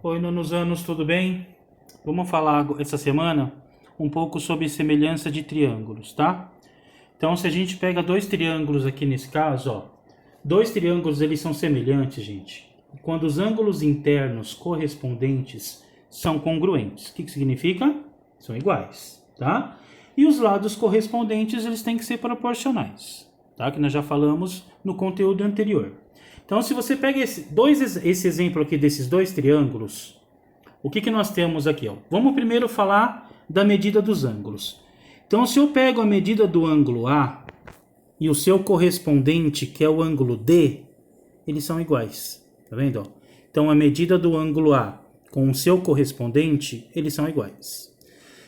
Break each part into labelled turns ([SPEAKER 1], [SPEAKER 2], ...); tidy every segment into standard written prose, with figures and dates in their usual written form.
[SPEAKER 1] Oi, nonos anos, tudo bem? Vamos falar essa semana um pouco sobre semelhança de triângulos, tá? Então, se a gente pega dois triângulos aqui nesse caso, ó, dois triângulos eles são semelhantes, gente, quando os ângulos internos correspondentes são congruentes. O que significa? São iguais, tá? E os lados correspondentes eles têm que ser proporcionais, tá? Que nós já falamos no conteúdo anterior. Então, se você pega esse exemplo aqui desses dois triângulos, o que nós temos aqui? Ó? Vamos primeiro falar da medida dos ângulos. Então, se eu pego a medida do ângulo A e o seu correspondente, que é o ângulo D, eles são iguais. Tá vendo? Ó? Então, a medida do ângulo A com o seu correspondente, eles são iguais.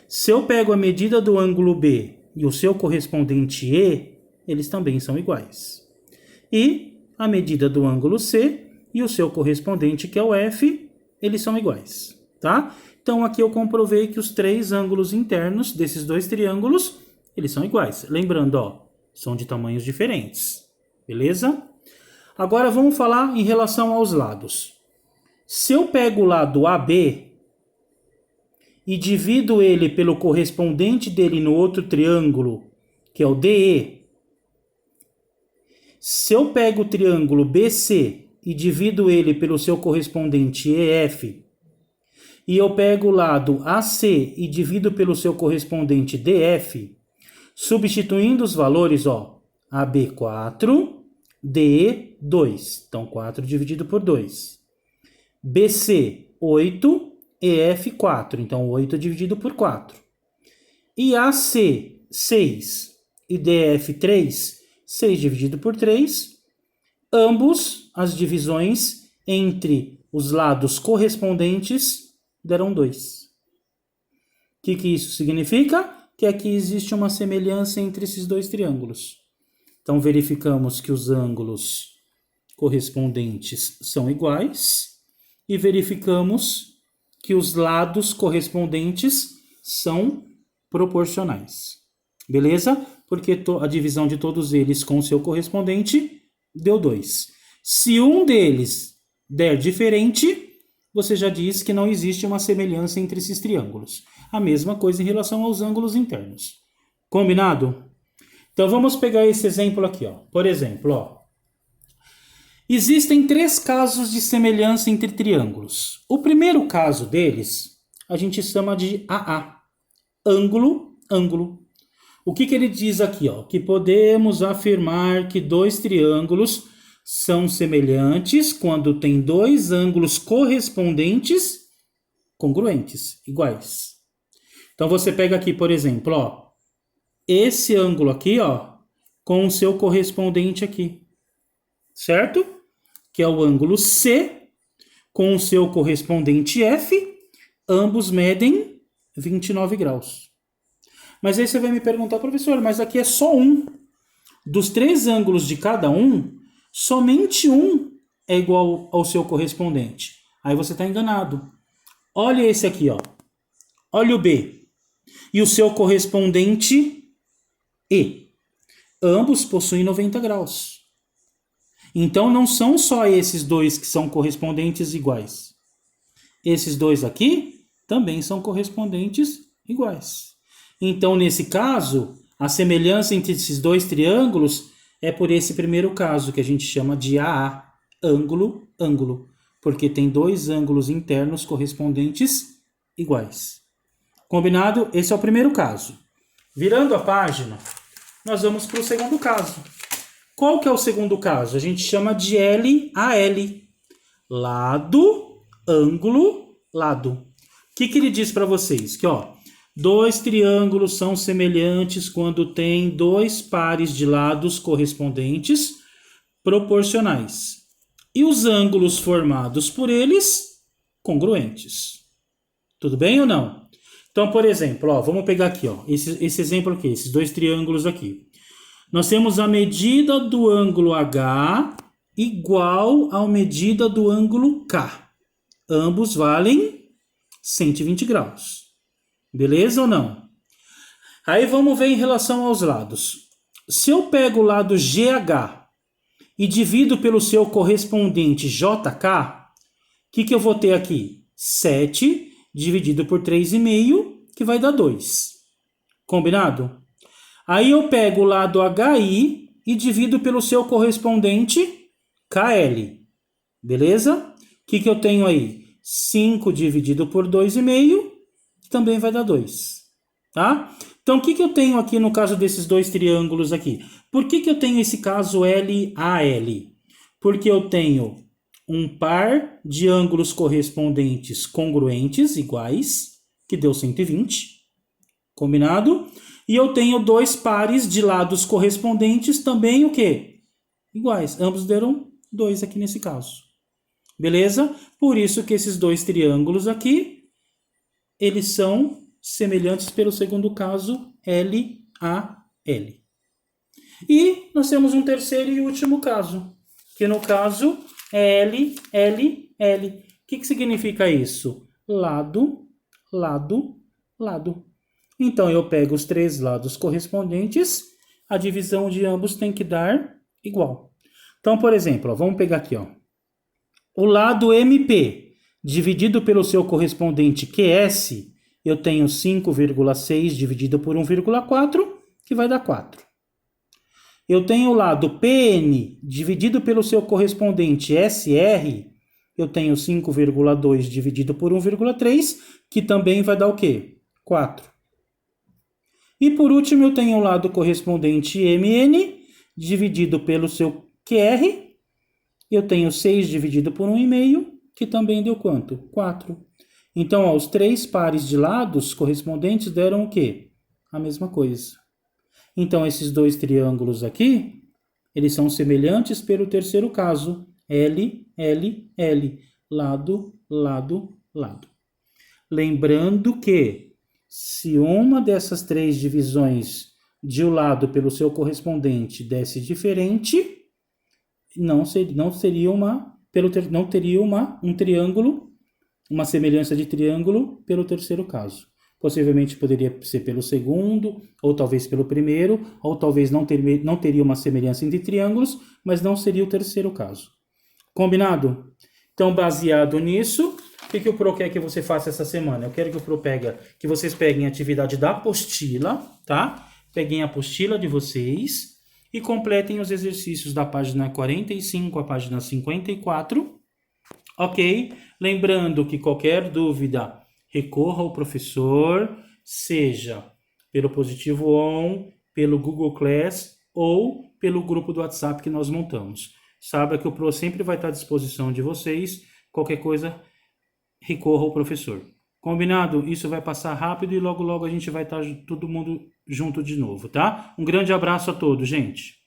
[SPEAKER 1] Se eu pego a medida do ângulo B e o seu correspondente E, eles também são iguais. E a medida do ângulo C e o seu correspondente, que é o F, eles são iguais, tá? Então, aqui eu comprovei que os três ângulos internos desses dois triângulos, eles são iguais. Lembrando, ó, são de tamanhos diferentes, beleza? Agora, vamos falar em relação aos lados. Se eu pego o lado AB e divido ele pelo correspondente dele no outro triângulo, que é o DE, se eu pego o triângulo BC e divido ele pelo seu correspondente EF, e eu pego o lado AC e divido pelo seu correspondente DF, substituindo os valores, ó, AB 4, DE 2, então 4 dividido por 2. BC 8, EF 4, então 8 dividido por 4. E AC 6 e DF 3, 6 dividido por 3, ambos as divisões entre os lados correspondentes deram 2. O que isso significa? Que aqui existe uma semelhança entre esses dois triângulos. Então, verificamos que os ângulos correspondentes são iguais e verificamos que os lados correspondentes são proporcionais. Beleza? Porque a divisão de todos eles com o seu correspondente deu 2. Se um deles der diferente, você já diz que não existe uma semelhança entre esses triângulos. A mesma coisa em relação aos ângulos internos. Combinado? Então vamos pegar esse exemplo aqui, ó. Por exemplo, ó, existem 3 casos de semelhança entre triângulos. O primeiro caso deles, a gente chama de AA. Ângulo, ângulo. O que ele diz aqui? Ó? Que podemos afirmar que dois triângulos são semelhantes quando tem dois ângulos correspondentes congruentes, iguais. Então, você pega aqui, por exemplo, ó, esse ângulo aqui, ó, com o seu correspondente aqui, certo? Que é o ângulo C, com o seu correspondente F, ambos medem 29 graus. Mas aí você vai me perguntar, professor, mas aqui é só um. Dos 3 ângulos de cada um, somente um é igual ao seu correspondente. Aí você está enganado. Olha esse aqui, ó. Olha o B. E o seu correspondente E. Ambos possuem 90 graus. Então não são só esses dois que são correspondentes iguais. Esses dois aqui também são correspondentes iguais. Então, nesse caso, a semelhança entre esses dois triângulos é por esse primeiro caso, que a gente chama de AA, ângulo, ângulo, porque tem dois ângulos internos correspondentes iguais. Combinado? Esse é o primeiro caso. Virando a página, nós vamos para o segundo caso. Qual que é o segundo caso? A gente chama de LAL, lado, ângulo, lado. O que ele diz para vocês? Que, ó, dois triângulos são semelhantes quando têm dois pares de lados correspondentes proporcionais. E os ângulos formados por eles, congruentes. Tudo bem ou não? Então, por exemplo, ó, vamos pegar aqui, ó, esse exemplo aqui, esses dois triângulos aqui. Nós temos a medida do ângulo H igual à medida do ângulo K. Ambos valem 120 graus. Beleza ou não? Aí vamos ver em relação aos lados. Se eu pego o lado GH e divido pelo seu correspondente JK, o que eu vou ter aqui? 7 dividido por 3,5, que vai dar 2. Combinado? Aí eu pego o lado HI e divido pelo seu correspondente KL. Beleza? O que eu tenho aí? 5 dividido por 2,5, também vai dar 2. Tá? Então, o que eu tenho aqui no caso desses dois triângulos aqui? Por que eu tenho esse caso LAL? Porque eu tenho um par de ângulos correspondentes congruentes, iguais, que deu 120. Combinado? E eu tenho dois pares de lados correspondentes também o quê? Iguais. Ambos deram 2 aqui nesse caso. Beleza? Por isso que esses dois triângulos aqui, eles são semelhantes pelo segundo caso, LAL. E nós temos um terceiro e último caso, que no caso é LLL. O que significa isso? Lado, lado, lado. Então, eu pego os três lados correspondentes, a divisão de ambos tem que dar igual. Então, por exemplo, ó, vamos pegar aqui, ó. O lado MP dividido pelo seu correspondente QS, eu tenho 5,6 dividido por 1,4, que vai dar 4. Eu tenho o lado PN dividido pelo seu correspondente SR, eu tenho 5,2 dividido por 1,3, que também vai dar o quê? 4. E por último, eu tenho o lado correspondente MN dividido pelo seu QR, eu tenho 6 dividido por 1,5, que também deu quanto? 4. Então, ó, os três pares de lados correspondentes deram o quê? A mesma coisa. Então, esses dois triângulos aqui, eles são semelhantes pelo terceiro caso. L, L, L. Lado, lado, lado. Lembrando que, se uma dessas três divisões de um lado pelo seu correspondente desse diferente, não teria um triângulo, uma semelhança de triângulo pelo terceiro caso. Possivelmente poderia ser pelo segundo, ou talvez pelo primeiro, ou talvez não teria uma semelhança entre triângulos, mas não seria o terceiro caso. Combinado? Então, baseado nisso, o que o Pro quer que você faça essa semana? Eu quero que o Pro que vocês peguem a atividade da apostila, tá? Peguem a apostila de vocês e completem os exercícios da página 45 à página 54, ok? Lembrando que qualquer dúvida, recorra ao professor, seja pelo Positivo On, pelo Google Class ou pelo grupo do WhatsApp que nós montamos. Saiba que o Pro sempre vai estar à disposição de vocês. Qualquer coisa, recorra ao professor. Combinado? Isso vai passar rápido e logo a gente vai estar todo mundo junto de novo, tá? Um grande abraço a todos, gente.